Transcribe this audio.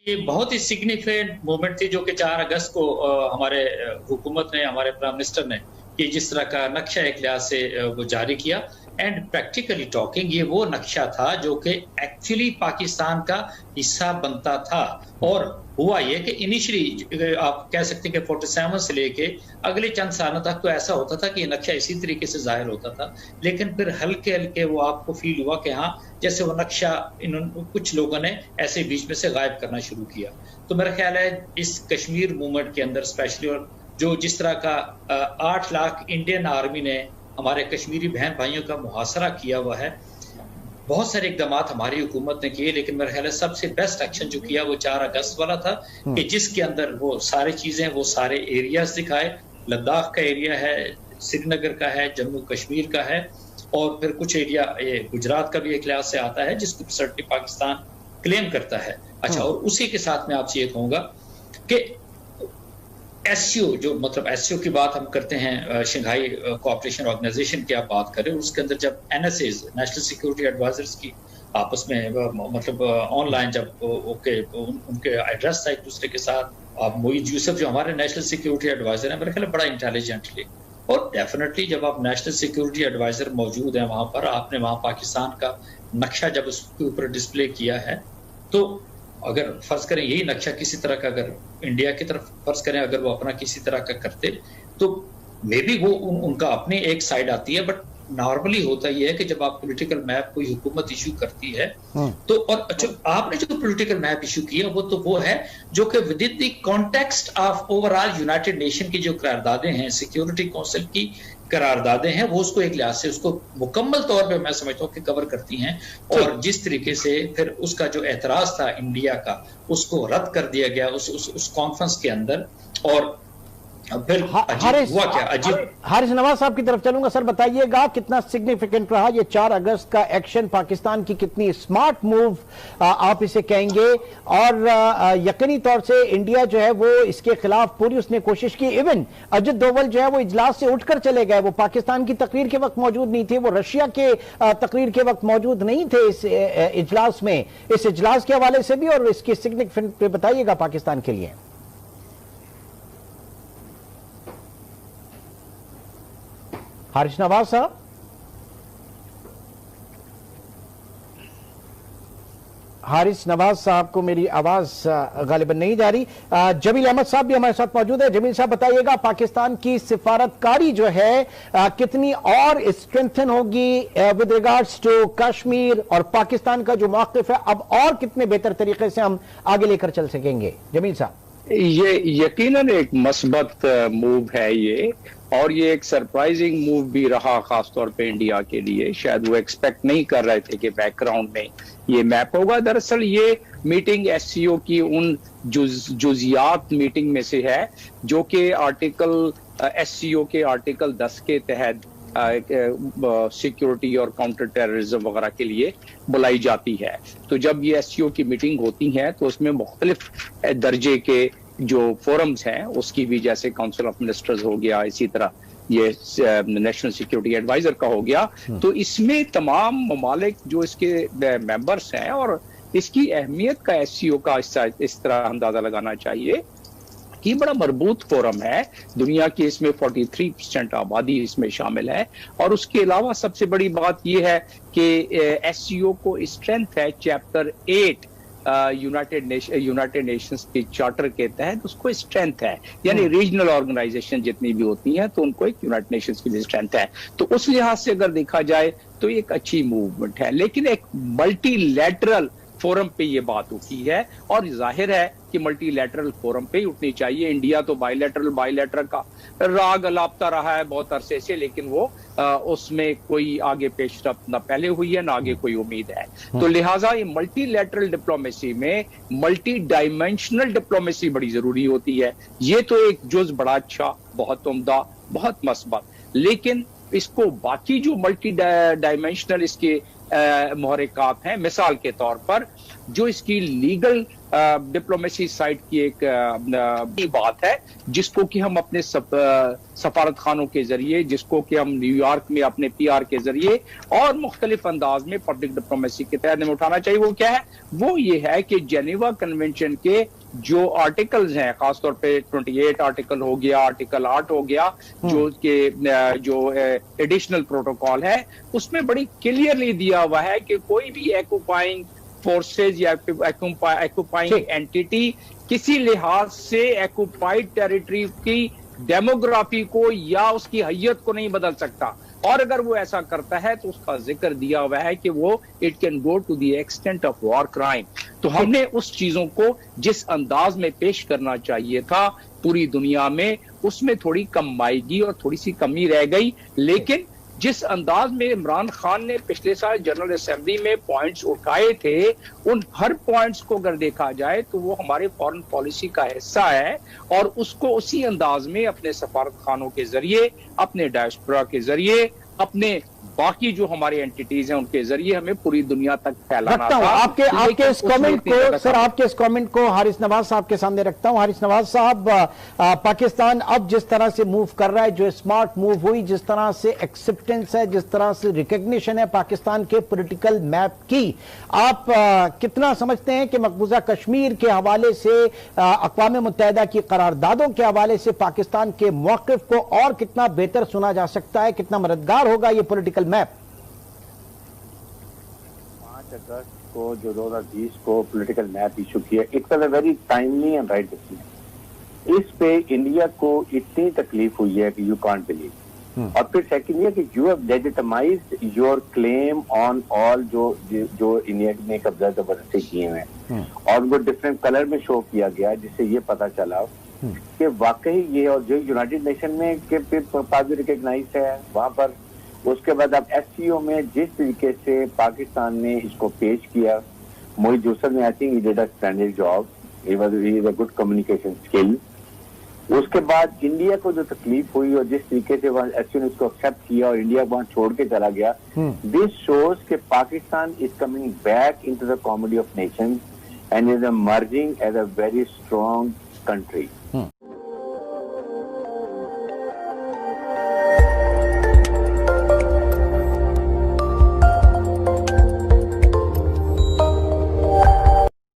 ये बहुत ही significant movement थी जो कि 4 अगस्त को हमारे हुकूमत ने, हमारे प्राइम मिनिस्टर ने कि जिस तरह का नक्शा एक लिहाज से वो जारी किया। एंड प्रैक्टिकली टॉकिंग ये वो नक्शा था जो कि एक्चुअली पाकिस्तान का हिस्सा बनता था। और हुआ ये कि इनिशियली आप कह सकते हैं कि 47 से लेके अगले चंद सालों तक तो ऐसा होता था कि ये नक्शा इसी तरीके से जाहिर होता था, लेकिन फिर हल्के हल्के वो आपको फील हुआ कि हाँ, जैसे वो नक्शा कुछ लोगों ने ऐसे बीच में से गायब करना शुरू किया। तो मेरा ख्याल है इस कश्मीर मूवमेंट के अंदर स्पेशली, और जो जिस तरह का 8 लाख इंडियन आर्मी ने हमारे कश्मीरी बहन भाइयों का मुहासरा किया हुआ है, बहुत सारे इकदाम हमारी हुकूमत ने किए, लेकिन मेरा ख्याल है सबसे बेस्ट एक्शन जो किया वो 4 अगस्त वाला था कि जिसके अंदर वो सारी चीजें, वो सारे एरियाज दिखाए। लद्दाख का एरिया है, श्रीनगर का है, जम्मू कश्मीर का है, और फिर कुछ एरिया ये गुजरात का भी एक लिहाज से आता है जिसको सर्टनी पाकिस्तान क्लेम करता है। अच्छा, और उसी के साथ मैं आपसे ये कहूंगा कि एससीओ, जो मतलब एससीओ की बात हम करते हैं, शंघाई कोऑपरेशन ऑर्गेनाइजेशन की आप बात करें, उसके अंदर जब एनएसएज, नेशनल सिक्योरिटी एडवाइजर्स की आपस में मतलब ऑनलाइन जब उनके एड्रेस था एक दूसरे के साथ, आप मोईद यूसुफ जो हमारे नेशनल सिक्योरिटी एडवाइजर है, मेरे ख्याल बड़ा इंटेलिजेंटली, और डेफिनेटली जब आप नेशनल सिक्योरिटी एडवाइजर मौजूद हैं वहां पर, आपने वहां पाकिस्तान का नक्शा जब उसके ऊपर डिस्प्ले किया है, तो अगर फर्ज करें यही नक्शा किसी तरह का अगर इंडिया की तरफ फर्ज करें, अगर वो अपना किसी तरह का करते तो मे बी वो उनका अपनी एक साइड आती है। बट नॉर्मली होता ही है कि जब आप पॉलिटिकल मैप कोई हुकूमत इशू करती है तो, और अच्छा आपने जो पॉलिटिकल मैप इशू किया वो है जो कि with in the context of overall United nation की जो करारदादें हैं, सिक्योरिटी काउंसिल की करारदादें हैं, वो उसको एक लिहाज से उसको मुकम्मल तौर पे मैं समझता हूँ कि कवर करती हैं। और जिस तरीके से फिर उसका जो एतराज था इंडिया का, उसको रद्द कर दिया गया उस कॉन्फ्रेंस के अंदर। और फिर हुआ क्या अजीब। हारिस नवाज साहब की तरफ चलूंगा। सर बताइएगा कितना सिग्निफिकेंट रहा ये 4 अगस्त का एक्शन, पाकिस्तान की कितनी स्मार्ट मूव आप इसे कहेंगे, और यकीनी तौर से इंडिया जो है वो इसके खिलाफ पूरी उसने कोशिश की। इवन अजित डोवल जो है वो इजलास से उठकर चले गए, वो पाकिस्तान की तकरीर के वक्त मौजूद नहीं थे, वो रशिया के तकरीर के वक्त मौजूद नहीं थे इस इजलास में। इस इजलास के हवाले से भी और इसकी सिग्निफिकेंट बताइएगा पाकिस्तान के लिए। हारिस नवाज साहब, हारिस नवाज साहब को मेरी आवाज गालिबन नहीं जा रही। जमील अहमद साहब भी हमारे साथ मौजूद है। जमील साहब बताइएगा पाकिस्तान की सिफारतकारी जो है कितनी और स्ट्रेंथन होगी विद रिगार्ड्स टू कश्मीर, और पाकिस्तान का जो मौक़िफ़ है अब और कितने बेहतर तरीके से हम आगे लेकर चल सकेंगे। जमील साहब, ये यकीनन एक मस्बत मूव है ये, और ये एक सरप्राइजिंग मूव भी रहा खास तौर पे इंडिया के लिए। शायद वो एक्सपेक्ट नहीं कर रहे थे कि बैकग्राउंड में ये मैप होगा। दरअसल ये मीटिंग एससीओ की उन जुजियात मीटिंग में से है जो कि आर्टिकल एससीओ के आर्टिकल 10 के तहत सिक्योरिटी और काउंटर टेररिज्म वगैरह के लिए बुलाई जाती है। तो जब ये एससीओ की मीटिंग होती है तो उसमें मुख्तलिफ दर्जे के जो फोरम्स हैं उसकी भी, जैसे काउंसिल ऑफ मिनिस्टर्स हो गया, इसी तरह ये नेशनल सिक्योरिटी एडवाइजर का हो गया, तो इसमें तमाम ममालिक जो इसके मेंबर्स हैं, और इसकी अहमियत का एससीओ का इस तरह अंदाजा लगाना चाहिए कि बड़ा मजबूत फोरम है। दुनिया की इसमें 43% आबादी इसमें शामिल है, और उसके अलावा सबसे बड़ी बात यह है कि एससीओ को स्ट्रेंथ है चैप्टर 8 यूनाइटेड नेशंस के चार्टर के तहत, उसको स्ट्रेंथ है। यानी रीजनल ऑर्गेनाइजेशन जितनी भी होती हैं तो उनको एक यूनाइटेड नेशंस की स्ट्रेंथ है। तो उस लिहाज से अगर देखा जाए तो एक अच्छी मूवमेंट है, लेकिन एक मल्टीलैटरल फोरम पे ये बात उठी है, और जाहिर है कि मल्टीलैटरल फोरम पे ही उठनी चाहिए। इंडिया तो बायलैटरल का राग अलापता रहा है बहुत अरसे से, लेकिन वो उसमें कोई आगे पेशरफ्त ना पहले हुई है ना आगे कोई उम्मीद है। तो लिहाजा ये मल्टीलैटरल डिप्लोमेसी में मल्टी डायमेंशनल डिप्लोमेसी बड़ी जरूरी होती है। ये तो एक जुज बड़ा अच्छा, बहुत उम्दा, बहुत मस्बत, लेकिन इसको बाकी जो मल्टी डायमेंशनल इसके मुहरिकात हैं, मिसाल के तौर पर जो इसकी लीगल डिप्लोमेसी साइड की एक बात है, जिसको कि हम अपने सफारत खानों के जरिए, जिसको कि हम न्यूयॉर्क में अपने PR के जरिए और मुख्तलिफ अंदाज में पब्लिक डिप्लोमेसी के तहत में उठाना चाहिए। वो क्या है? वो ये है कि जेनेवा कन्वेंशन के जो आर्टिकल्स हैं, खासतौर पे 28 आर्टिकल हो गया, आर्टिकल 8 हो गया, जो एडिशनल प्रोटोकॉल है, उसमें बड़ी क्लियरली दिया हुआ है कि कोई भी एक्यूपाइंग फोर्सेज या एक्यूपाइंग एंटिटी किसी लिहाज से एक्यूपाइड टेरिटरी की डेमोग्राफी को या उसकी हैयत को नहीं बदल सकता, और अगर वो ऐसा करता है तो उसका जिक्र दिया हुआ है कि वो it can go to the extent of war crime. तो हमने उस चीजों को जिस अंदाज में पेश करना चाहिए था पूरी दुनिया में, उसमें थोड़ी कमाईगी और थोड़ी सी कमी रह गई। लेकिन जिस अंदाज में इमरान खान ने पिछले साल जनरल असेंबली में पॉइंट्स उठाए थे, उन हर पॉइंट्स को अगर देखा जाए तो वो हमारे फॉरेन पॉलिसी का हिस्सा है, और उसको उसी अंदाज में अपने सफारत खानों के जरिए, अपने डायस्पोरा के जरिए, अपने बाकी जो हमारे एंटिटीज हैं उनके जरिए हमें पूरी दुनिया तक फैलाना था। आपके इस कमेंट को सर, आपके इस कमेंट को हारिस नवाज साहब के सामने रखता हूं। हारिस नवाज साहब, पाकिस्तान अब जिस तरह से मूव कर रहा है, जो स्मार्ट मूव हुई, जिस तरह से एक्सेप्टेंस है, जिस तरह से रिकग्निशन है पाकिस्तान के पॉलिटिकल मैप की, आप कितना समझते हैं कि मकबूजा कश्मीर के हवाले से, अक़वाम मुत्तहिदा की करारदादों के हवाले से पाकिस्तान के मौक़िफ़ को और कितना बेहतर सुना जा सकता है, कितना मददगार होगा ये पॉलिटिकल मैप? 5 अगस्त को जो 2020 को पॉलिटिकल मैप इशू किया, it's a very timely and right decision. इस पे इंडिया को इतनी तकलीफ हुई है कि यू कांट बिलीव। और फिर सेकंड ये कि you have legitimised your claim on all जो इंडिया ने कब्जा जबरदस्ती किए हैं, और उनको डिफरेंट कलर में शो किया गया, जिससे ये पता चला कि वाकई ये, और जो यूनाइटेड नेशन में के पास भी रिकग्नाइज है वहां पर। उसके बाद अब SCO में जिस तरीके से पाकिस्तान ने इसको पेश किया, मोहित जूसफ ने, I think he did a standard job, he is a good communication skill. उसके बाद इंडिया को जो तकलीफ हुई और जिस तरीके से वहाँ SCO ने इसको एक्सेप्ट किया और इंडिया वहां छोड़ के चला गया, दिस शोज कि Pakistan is coming back into the comedy of Nations and is emerging as a very strong country.